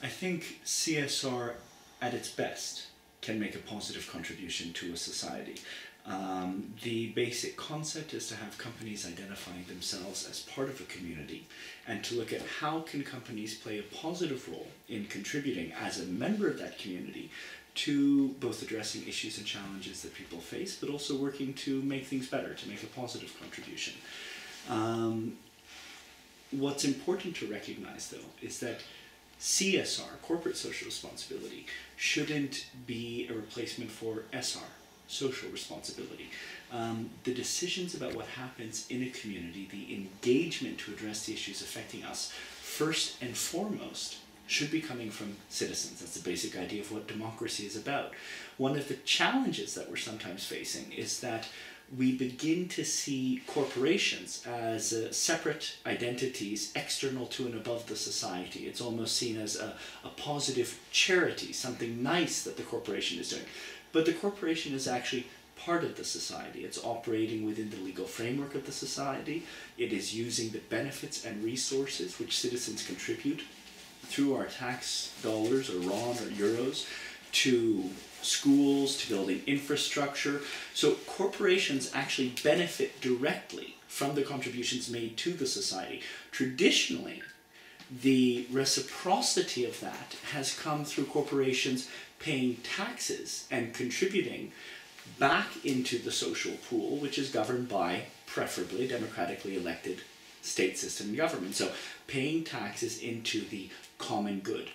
I think CSR at its best can make a positive contribution to a society. The basic concept is to have companies identifying themselves as part of a community and to look at how can companies play a positive role in contributing as a member of that community to both addressing issues and challenges that people face, but also working to make things better, to make a positive contribution. What's important to recognize, though, is that CSR, corporate social responsibility, shouldn't be a replacement for SR, social responsibility. The decisions about what happens in a community, the engagement to address the issues affecting us, first and foremost, should be coming from citizens. That's the basic idea of what democracy is about. One of the challenges that we're sometimes facing is that we begin to see corporations as separate identities external to and above the society. It's almost seen as a positive charity, something nice that the corporation is doing. But the corporation is actually part of the society. It's operating within the legal framework of the society. It is using the benefits and resources which citizens contribute through our tax dollars or RON or euros to schools, to building infrastructure. So corporations actually benefit directly from the contributions made to the society. Traditionally, the reciprocity of that has come through corporations paying taxes and contributing back into the social pool, which is governed by preferably democratically elected state system government. So paying taxes into the common good.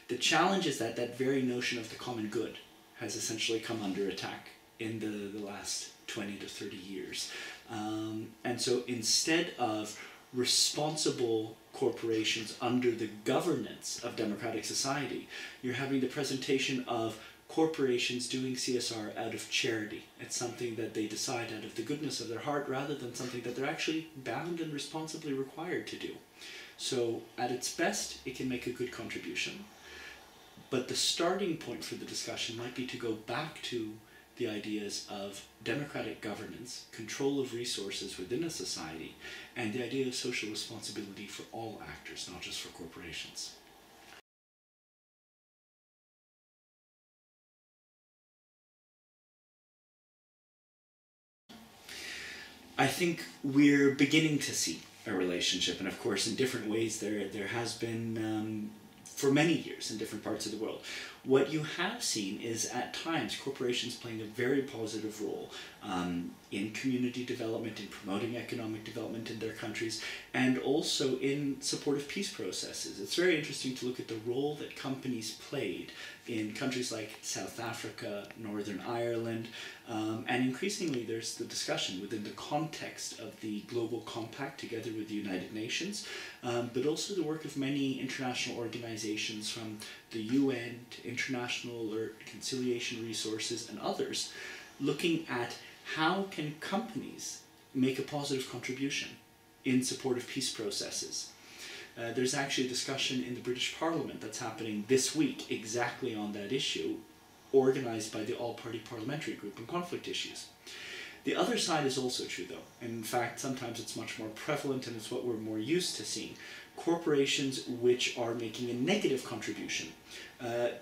The challenge is that that very notion of the common good has essentially come under attack in the last 20 to 30 years. And so instead of responsible corporations under the governance of democratic society, you're having the presentation of corporations doing CSR out of charity. It's something that they decide out of the goodness of their heart rather than something that they're actually bound and responsibly required to do. So at its best, it can make a good contribution. But the starting point for the discussion might be to go back to the ideas of democratic governance, control of resources within a society, and the idea of social responsibility for all actors, not just for corporations. I think we're beginning to see a relationship, and of course in different ways there has been for many years in different parts of the world. What you have seen is at times corporations playing a very positive role in community development, in promoting economic development in their countries, and also in support of peace processes. It's very interesting to look at the role that companies played in countries like South Africa, Northern Ireland, and increasingly there's the discussion within the context of the Global Compact together with the United Nations, but also the work of many international organizations from the UN to International Alert, Conciliation Resources, and others, looking at how can companies make a positive contribution in support of peace processes. There's actually a discussion in the British Parliament that's happening this week exactly on that issue, organized by the All-Party Parliamentary Group on Conflict Issues. The other side is also true, though. In fact, sometimes it's much more prevalent, and it's what we're more used to seeing. Corporations which are making a negative contribution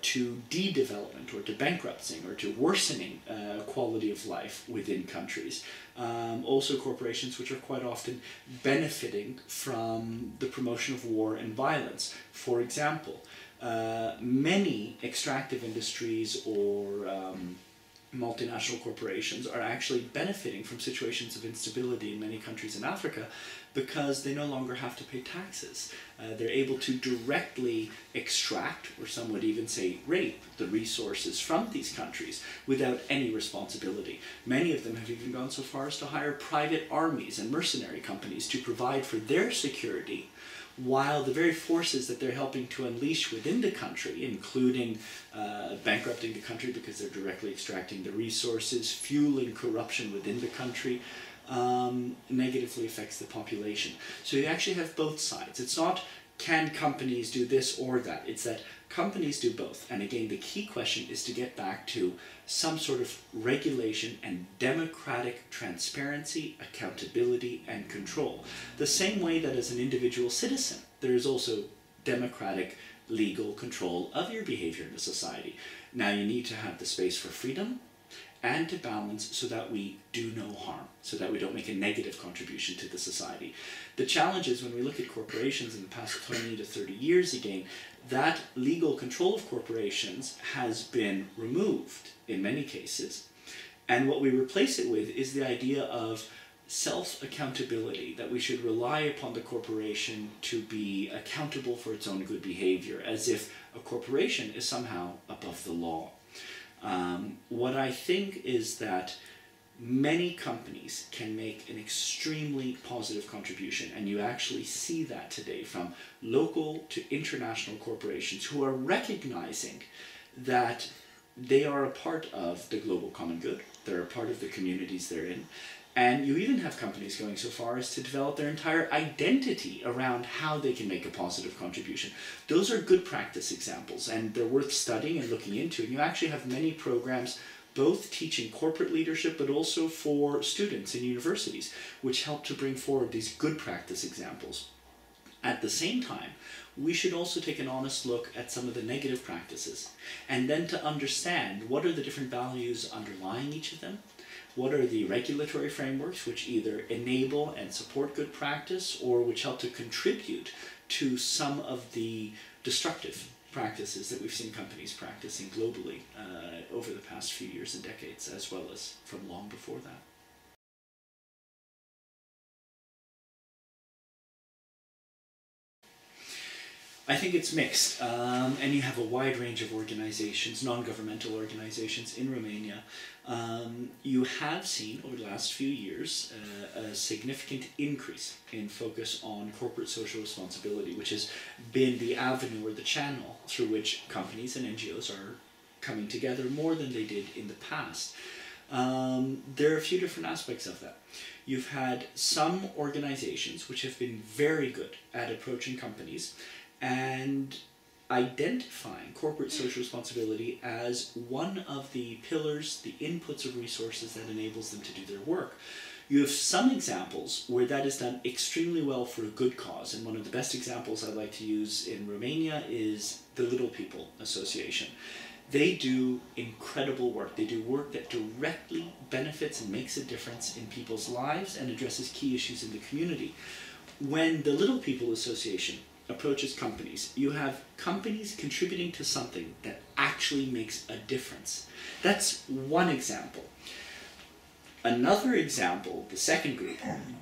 to de-development or to bankrupting or to worsening quality of life within countries. Also corporations which are quite often benefiting from the promotion of war and violence. For example, many extractive industries or multinational corporations are actually benefiting from situations of instability in many countries in Africa because they no longer have to pay taxes. They're able to directly extract, or some would even say rape, the resources from these countries without any responsibility. Many of them have even gone so far as to hire private armies and mercenary companies to provide for their security, while the very forces that they're helping to unleash within the country, including bankrupting the country because they're directly extracting the resources, fueling corruption within the country, negatively affects the population. So you actually have both sides. It's not can companies do this or that, it's that companies do both. And again, the key question is to get back to some sort of regulation and democratic transparency, accountability, and control. The same way that as an individual citizen, there is also democratic legal control of your behavior in a society. Now you need to have the space for freedom and to balance so that we do no harm, so that we don't make a negative contribution to the society. The challenge is when we look at corporations in the past 20 to 30 years again, that legal control of corporations has been removed in many cases. And what we replace it with is the idea of self-accountability, that we should rely upon the corporation to be accountable for its own good behavior, as if a corporation is somehow above the law. What I think is that many companies can make an extremely positive contribution, and you actually see that today from local to international corporations who are recognizing that they are a part of the global common good, they're a part of the communities they're in, and you even have companies going so far as to develop their entire identity around how they can make a positive contribution. Those are good practice examples, and they're worth studying and looking into. And you actually have many programs both teaching corporate leadership but also for students in universities, which help to bring forward these good practice examples. At the same time, we should also take an honest look at some of the negative practices, and then to understand what are the different values underlying each of them. What are the regulatory frameworks which either enable and support good practice or which help to contribute to some of the destructive practices that we've seen companies practicing globally over the past few years and decades, as well as from long before that. I think it's mixed, and you have a wide range of organizations, non-governmental organizations in Romania. You have seen over the last few years a significant increase in focus on corporate social responsibility, which has been the avenue or the channel through which companies and NGOs are coming together more than they did in the past. There are a few different aspects of that. You've had some organizations which have been very good at approaching companies and identifying corporate social responsibility as one of the pillars, the inputs of resources that enables them to do their work. You have some examples where that is done extremely well for a good cause, and one of the best examples I like to use in Romania is the Little People Association. They do incredible work. They do work that directly benefits and makes a difference in people's lives and addresses key issues in the community. When the Little People Association approaches companies, you have companies contributing to something that actually makes a difference. That's one example. Another example, the second group,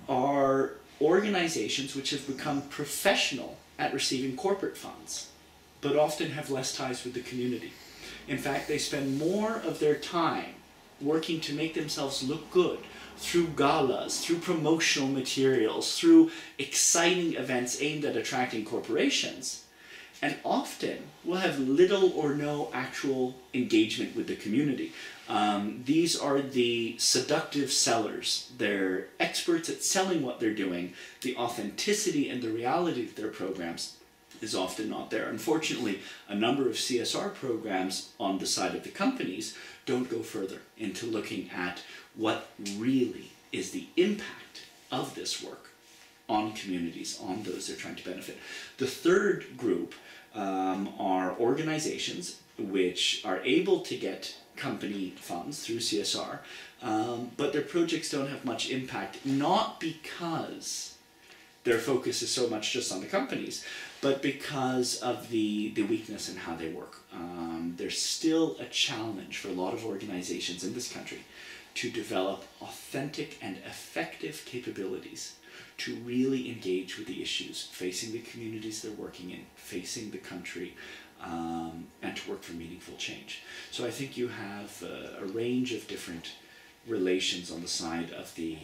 are organizations which have become professional at receiving corporate funds, but often have less ties with the community. In fact, they spend more of their time working to make themselves look good through galas, through promotional materials, through exciting events aimed at attracting corporations, and often will have little or no actual engagement with the community. These are the seductive sellers. They're experts at selling what they're doing. The authenticity and the reality of their programs is often not there. Unfortunately, a number of CSR programs on the side of the companies don't go further into looking at what really is the impact of this work on communities, on those they're trying to benefit. The third group are organizations which are able to get company funds through CSR, but their projects don't have much impact, not because their focus is so much just on the companies, but because of the weakness in how they work. There's still a challenge for a lot of organizations in this country to develop authentic and effective capabilities to really engage with the issues facing the communities they're working in, facing the country, and to work for meaningful change. So I think you have a range of different relations on the side of the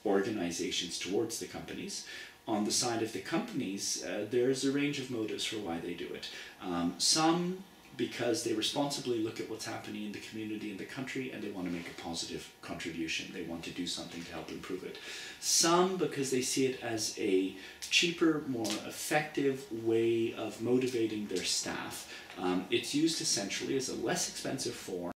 organizations towards the companies. On the side of the companies, there's a range of motives for why they do it. Some because they responsibly look at what's happening in the community and the country and they want to make a positive contribution. They want to do something to help improve it. Some because they see it as a cheaper, more effective way of motivating their staff. It's used essentially as a less expensive form